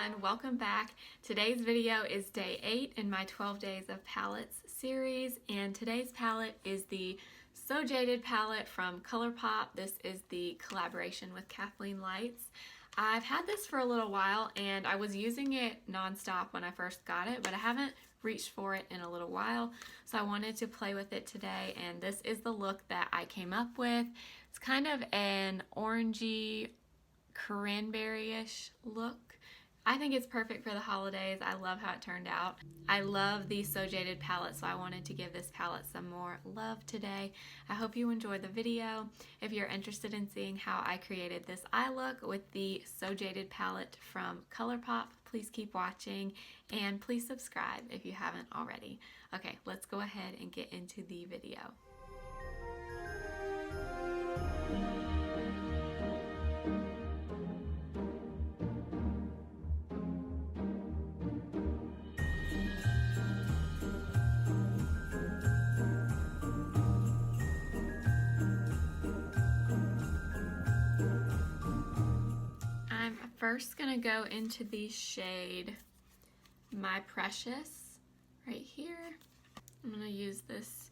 everyone, welcome back. Today's video is day 8 in my 12 Days of Palettes series, and today's palette is the So Jaded palette from Colourpop. This is the collaboration with Kathleen lights. I've had this for a little while and I was using it non-stop when I first got it, but I haven't reached for it in a little while, so I wanted to play with it today, and this is the look that I came up with. It's kind of an orangey, cranberry-ish look. I think it's perfect for the holidays. I love how it turned out. I love the So Jaded palette, so I wanted to give this palette some more love today. I hope you enjoyed the video. If you're interested in seeing how I created this eye look with the So Jaded palette from Colourpop, please keep watching and please subscribe if you haven't already. Okay, let's go ahead and get into the video. I'm first gonna go into the shade My Precious right here. I'm gonna use this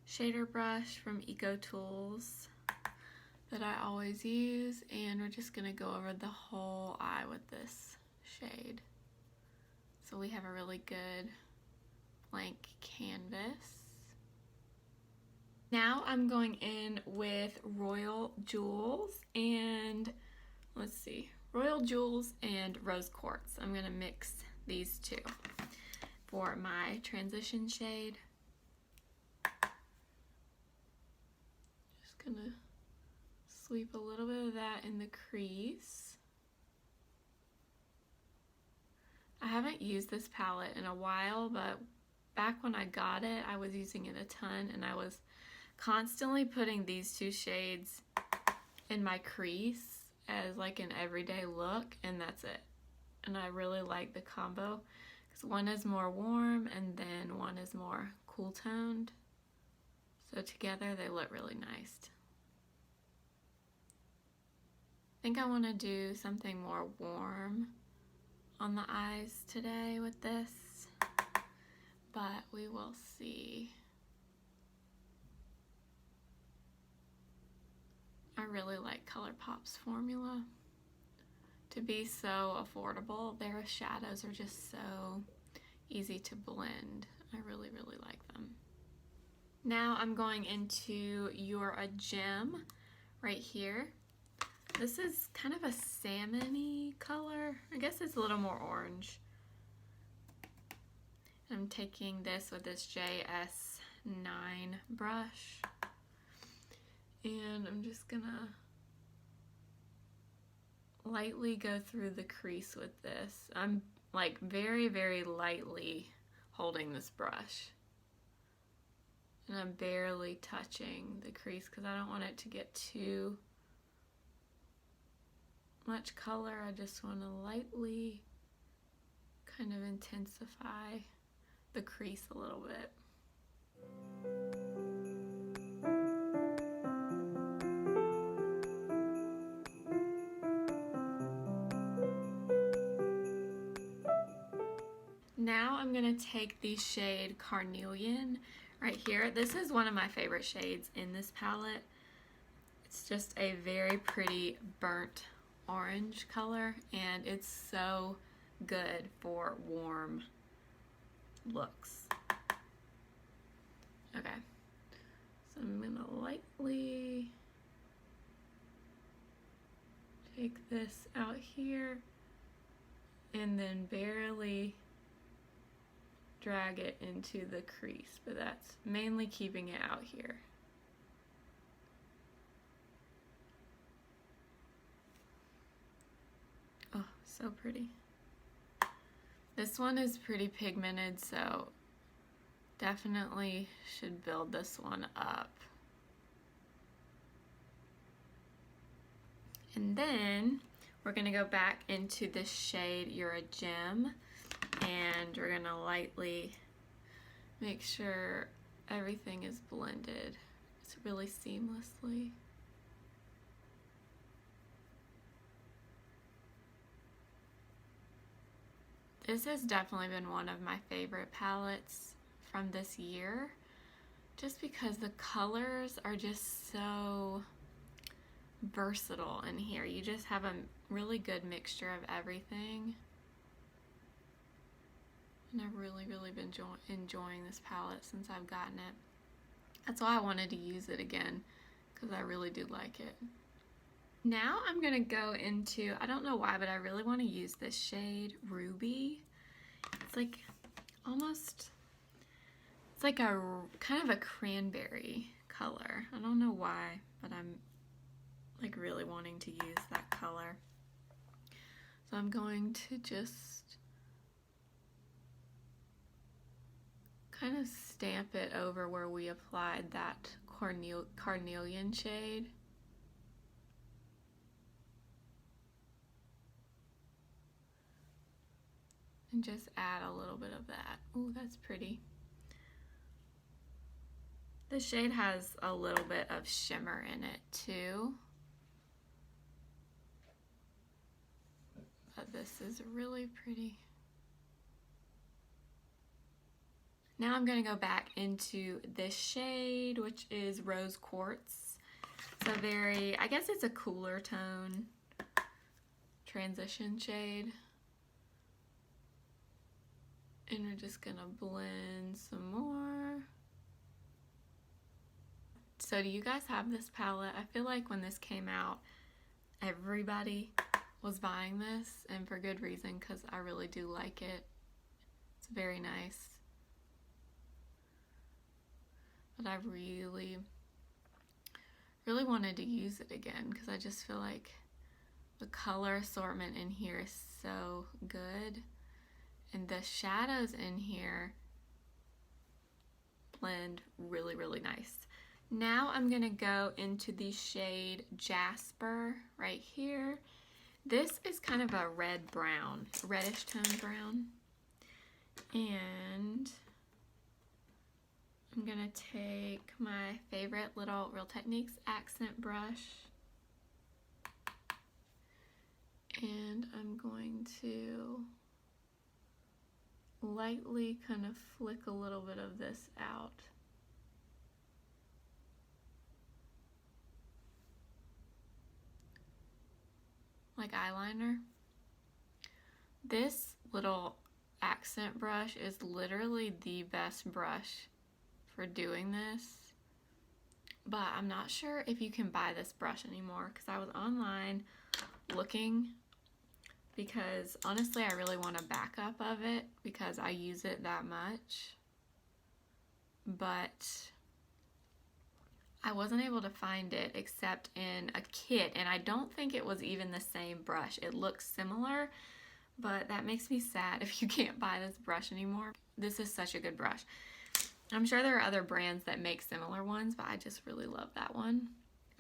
shader brush from Eco Tools that I always use, and we're just gonna go over the whole eye with this shade. So we have a really good blank canvas. Now I'm going in with Royal Jewels and let's see, Royal Jewels and Rose Quartz. I'm gonna mix these two for my transition shade. Just gonna sweep a little bit of that in the crease. I haven't used this palette in a while, but back when I got it, I was using it a ton, and I was constantly putting these two shades in my crease as like an everyday look, and that's it. And I really like the combo because one is more warm and then one is more cool toned, so together they look really nice. I think I want to do something more warm on the eyes today with this, but we will see. I really like Colourpop's formula. To be so affordable, their shadows are just so easy to blend. I really, really like them. Now I'm going into You're a Gem right here. This is kind of a salmon-y color. I guess it's a little more orange. I'm taking this with this JS9 brush, and I'm just gonna lightly go through the crease with this. I'm like very, very lightly holding this brush, and I'm barely touching the crease because I don't want it to get too much color. I just want to lightly kind of intensify the crease a little bit. Now I'm going to take the shade Carnelian right here. This is one of my favorite shades in this palette. It's just a very pretty burnt orange color, and it's so good for warm looks. Okay, so I'm going to lightly take this out here and then barely drag it into the crease, but that's mainly keeping it out here. Oh, so pretty. This one is pretty pigmented, so definitely should build this one up. And then we're gonna go back into the shade You're a Gem, and we're gonna lightly make sure everything is blended. It's really seamlessly. This has definitely been one of my favorite palettes from this year, just because the colors are just so versatile in here. You just have a really good mixture of everything. And I've really been enjoying this palette since I've gotten it. That's why I wanted to use it again, because I really do like it. Now I'm going to go into, I don't know why, but I really want to use this shade, Ruby. It's like almost, it's like a kind of a cranberry color. I don't know why, but I'm like really wanting to use that color. So I'm going to just kind of stamp it over where we applied that Carnelian shade. And just add a little bit of that. Ooh, that's pretty. The shade has a little bit of shimmer in it too. But this is really pretty. Now I'm going to go back into this shade, which is Rose Quartz. It's a very, I guess it's a cooler tone transition shade. And we're just going to blend some more. So do you guys have this palette? I feel like when this came out, everybody was buying this, and for good reason, because I really do like it. It's very nice. But I really wanted to use it again because I just feel like the color assortment in here is so good, and the shadows in here blend really nice. Now I'm gonna go into the shade Jasper right here. This is kind of a red-brown, reddish tone brown, and I'm gonna take my favorite little Real Techniques accent brush, and I'm going to lightly kind of flick a little bit of this out. Like eyeliner. This little accent brush is literally the best brush for doing this, but I'm not sure if you can buy this brush anymore because I was online looking, because honestly I really want a backup of it because I use it that much, but I wasn't able to find it except in a kit, and I don't think it was even the same brush. It looks similar, but that makes me sad if you can't buy this brush anymore. This is such a good brush. I'm sure there are other brands that make similar ones, but I just really love that one.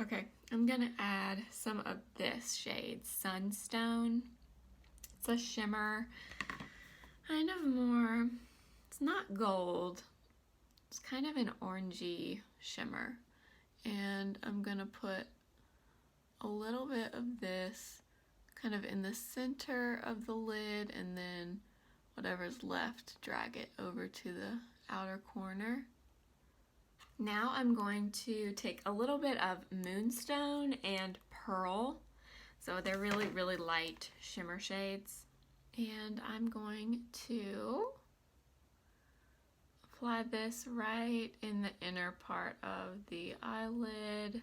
Okay, I'm gonna add some of this shade, Sunstone. It's a shimmer, kind of more, it's not gold, it's kind of an orangey shimmer. And I'm gonna put a little bit of this kind of in the center of the lid, and then whatever's left, drag it over to the outer corner. Now I'm going to take a little bit of Moonstone and Pearl. So they're really light shimmer shades. And I'm going to apply this right in the inner part of the eyelid.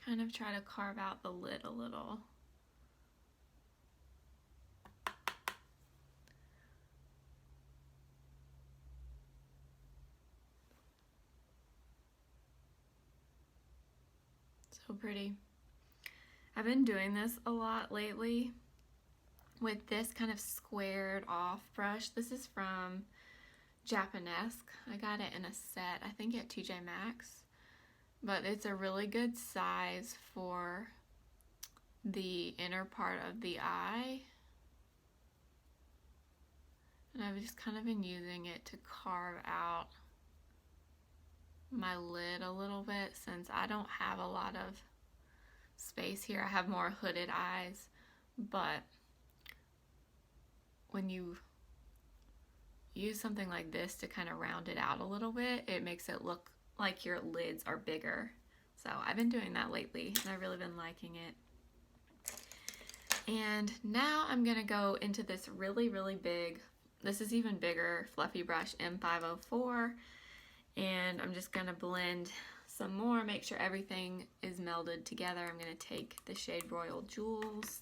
Kind of try to carve out the lid a little. So pretty. I've been doing this a lot lately with this kind of squared off brush. This is from Japanesque. I got it in a set, I think at TJ Maxx. But it's a really good size for the inner part of the eye. And I've just kind of been using it to carve out my lid a little bit since I don't have a lot of space here. I have more hooded eyes, but when you use something like this to kind of round it out a little bit, it makes it look like your lids are bigger. So I've been doing that lately and I've really been liking it. And now I'm gonna go into this really, really big, this is even bigger, fluffy brush M504, and I'm just gonna blend some more, make sure everything is melded together. I'm gonna take the shade Royal Jewels,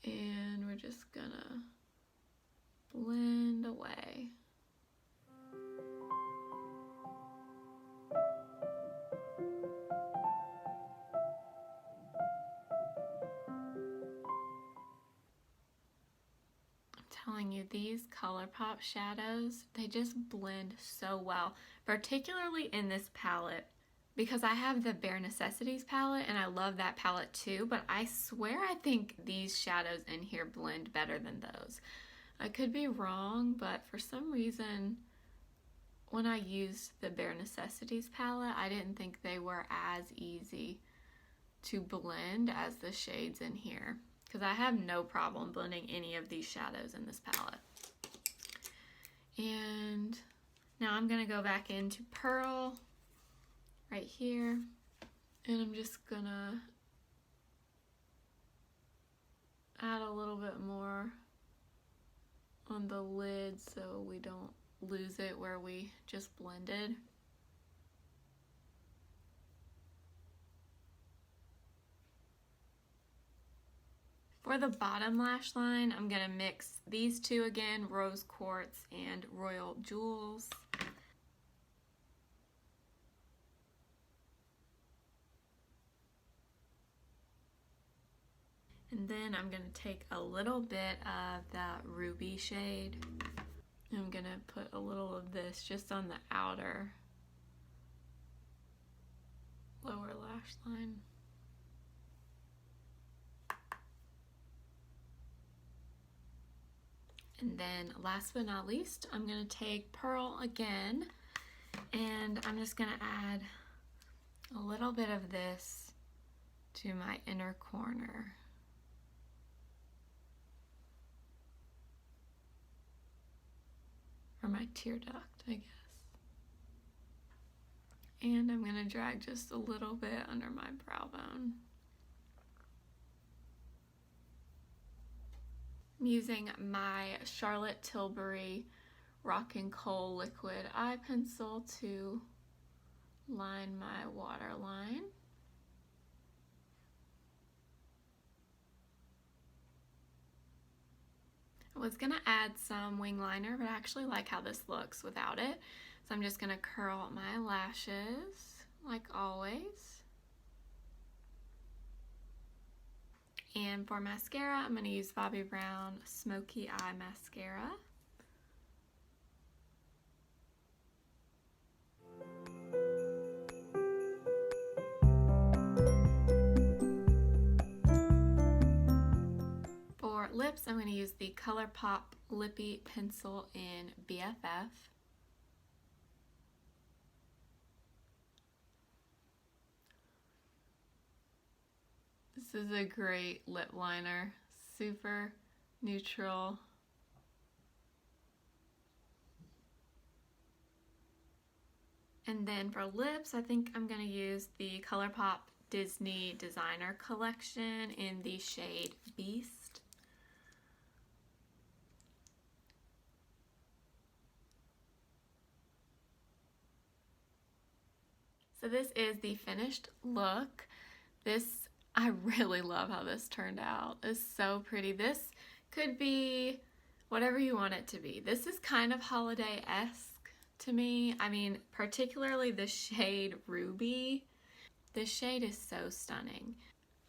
and we're just gonna blend away. Telling you, these Colourpop shadows, they just blend so well, particularly in this palette, because I have the Bare Necessities palette and I love that palette too, but I swear I think these shadows in here blend better than those. I could be wrong, but for some reason when I used the Bare Necessities palette, I didn't think they were as easy to blend as the shades in here, because I have no problem blending any of these shadows in this palette. And now I'm going to go back into Pearl right here, and I'm just going to add a little bit more on the lid so we don't lose it where we just blended. For the bottom lash line, I'm going to mix these two again, Rose Quartz and Royal Jewels. And then I'm going to take a little bit of that ruby shade. I'm going to put a little of this just on the outer lower lash line. And then last but not least, I'm going to take Pearl again, and I'm just going to add a little bit of this to my inner corner. Or my tear duct, I guess. And I'm going to drag just a little bit under my brow bone. I'm using my Charlotte Tilbury Rock and Coal liquid eye pencil to line my waterline. I was going to add some wing liner, but I actually like how this looks without it. So I'm just going to curl my lashes like always. And for mascara, I'm going to use Bobbi Brown Smokey Eye Mascara. For lips, I'm going to use the Colourpop Lippy Pencil in BFF. This is a great lip liner, super neutral. And then for lips, I think I'm going to use the Colourpop Disney Designer Collection in the shade Beast. So this is the finished look. I really love how this turned out. It's so pretty. This could be whatever you want it to be. This is kind of holiday-esque to me. I mean, particularly the shade Ruby. This shade is so stunning.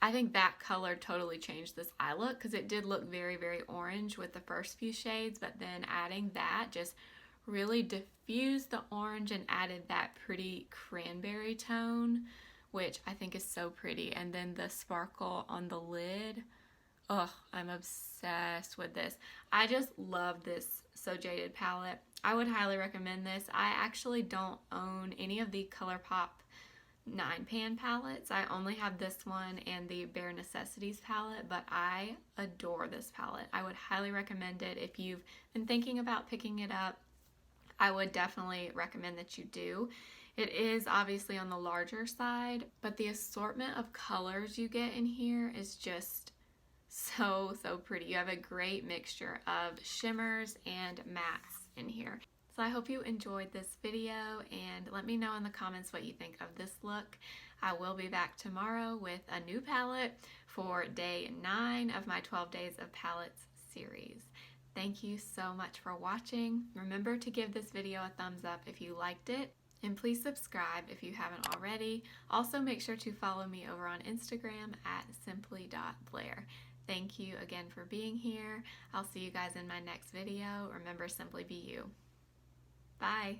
I think that color totally changed this eye look because it did look very, very orange with the first few shades, but then adding that just really diffused the orange and added that pretty cranberry tone, which I think is so pretty. And then the sparkle on the lid, Oh, I'm obsessed with this. I just love this So Jaded palette. I would highly recommend this. I actually don't own any of the Colourpop 9-pan palettes. I only have this one and the Bare Necessities palette, but I adore this palette. I would highly recommend it. If you've been thinking about picking it up, I would definitely recommend that you do. It is obviously on the larger side, but the assortment of colors you get in here is just so pretty. You have a great mixture of shimmers and mattes in here. So I hope you enjoyed this video, and let me know in the comments what you think of this look. I will be back tomorrow with a new palette for day 9 of my 12 Days of Palettes series. Thank you so much for watching. Remember to give this video a thumbs up if you liked it, and please subscribe if you haven't already. Also, make sure to follow me over on Instagram at simply.blair. Thank you again for being here. I'll see you guys in my next video. Remember, simply be you. Bye.